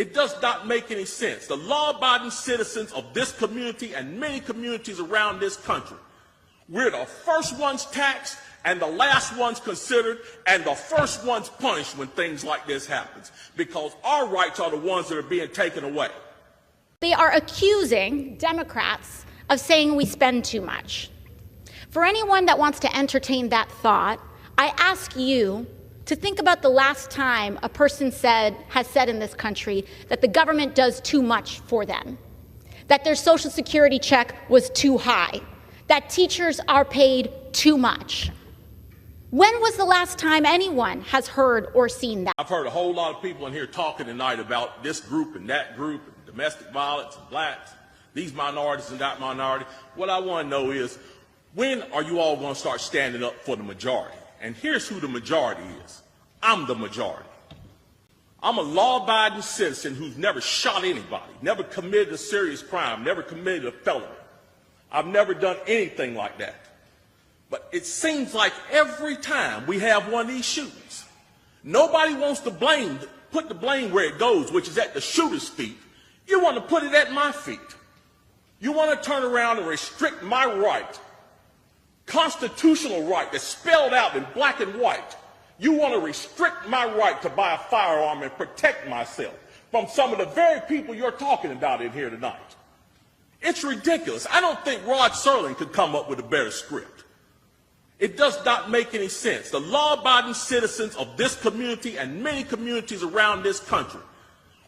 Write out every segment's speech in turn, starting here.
It does not make any sense. The law-abiding citizens of this community and many communities around this country, we're the first ones taxed and the last ones considered and the first ones punished when things like this happens, because our rights are the ones that are being taken away. They are accusing Democrats of saying we spend too much. For anyone that wants to entertain that thought, I ask you to think about the last time a person has said in this country that the government does too much for them, that their Social Security check was too high, that teachers are paid too much. When was the last time anyone has heard or seen that? I've heard a whole lot of people in here talking tonight about this group and that group, and domestic violence and blacks, these minorities and that minority. What I want to know is, when are you all going to start standing up for the majority? And here's who the majority is. I'm the majority. I'm a law-abiding citizen who's never shot anybody, never committed a serious crime, never committed a felony. I've never done anything like that. But it seems like every time we have one of these shootings, nobody wants to put the blame where it goes, which is at the shooter's feet. You want to put it at my feet. You want to turn around and restrict my right, constitutional right that's spelled out in black and white. You want to restrict my right to buy a firearm and protect myself from some of the very people you're talking about in here tonight. It's ridiculous. I don't think Rod Serling could come up with a better script. It does not make any sense. The law-abiding citizens of this community and many communities around this country,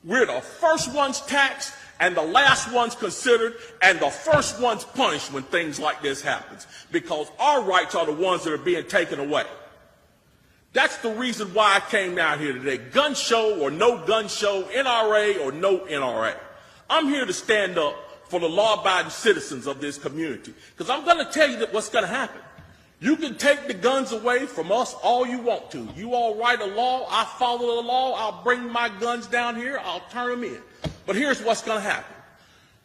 we're the first ones taxed and the last ones considered and the first ones punished when things like this happens, because our rights are the ones that are being taken away. That's the reason why I came down here today. Gun show or no gun show, NRA or no NRA. I'm here to stand up for the law-abiding citizens of this community, because I'm going to tell you what's going to happen. You can take the guns away from us all you want to. You all write a law, I follow the law, I'll bring my guns down here, I'll turn them in. But here's what's going to happen.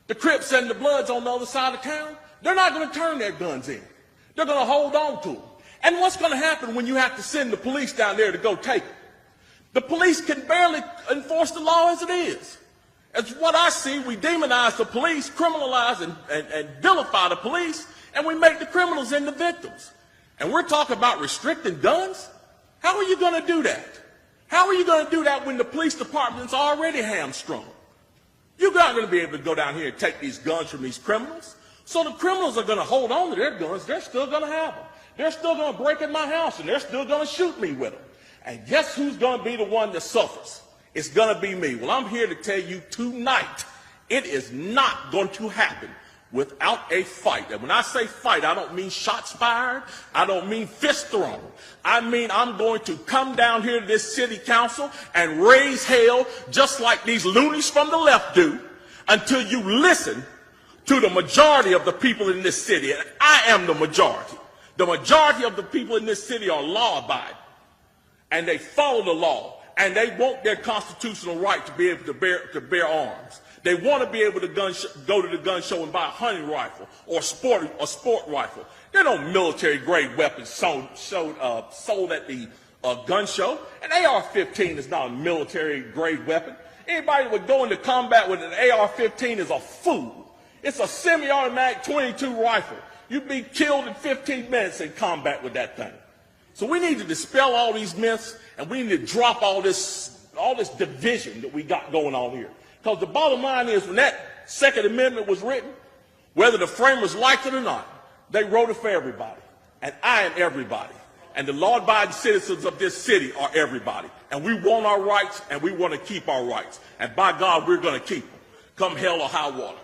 The Crips and the Bloods on the other side of town, they're not going to turn their guns in. They're going to hold on to them. And what's going to happen when you have to send the police down there to go take them? The police can barely enforce the law as it is. As what I see, we demonize the police, criminalize and vilify the police, and we make the criminals into victims. And we're talking about restricting guns? How are you going to do that? How are you going to do that when the police department's already hamstrung? You're not going to be able to go down here and take these guns from these criminals. So the criminals are going to hold on to their guns. They're still going to have them. They're still going to break in my house, and they're still going to shoot me with them. And guess who's going to be the one that suffers? It's going to be me. Well, I'm here to tell you tonight, it is not going to happen without a fight. And when I say fight, I don't mean shots fired. I don't mean fist thrown. I mean I'm going to come down here to this city council and raise hell just like these loonies from the left do until you listen to the majority of the people in this city. And I am the majority. The majority of the people in this city are law-abiding, and they follow the law, and they want their constitutional right to be able to bear arms. They want to be able to go to the gun show and buy a hunting rifle or a sport rifle. There are no military-grade weapons sold at the gun show. An AR-15 is not a military-grade weapon. Anybody that would go into combat with an AR-15 is a fool. It's a semi-automatic .22 rifle. You'd be killed in 15 minutes in combat with that thing. So we need to dispel all these myths, and we need to drop all this division that we got going on here. Because the bottom line is, when that Second Amendment was written, whether the framers liked it or not, they wrote it for everybody. And I am everybody. And the law-abiding citizens of this city are everybody. And we want our rights, and we want to keep our rights. And by God, we're going to keep them, come hell or high water.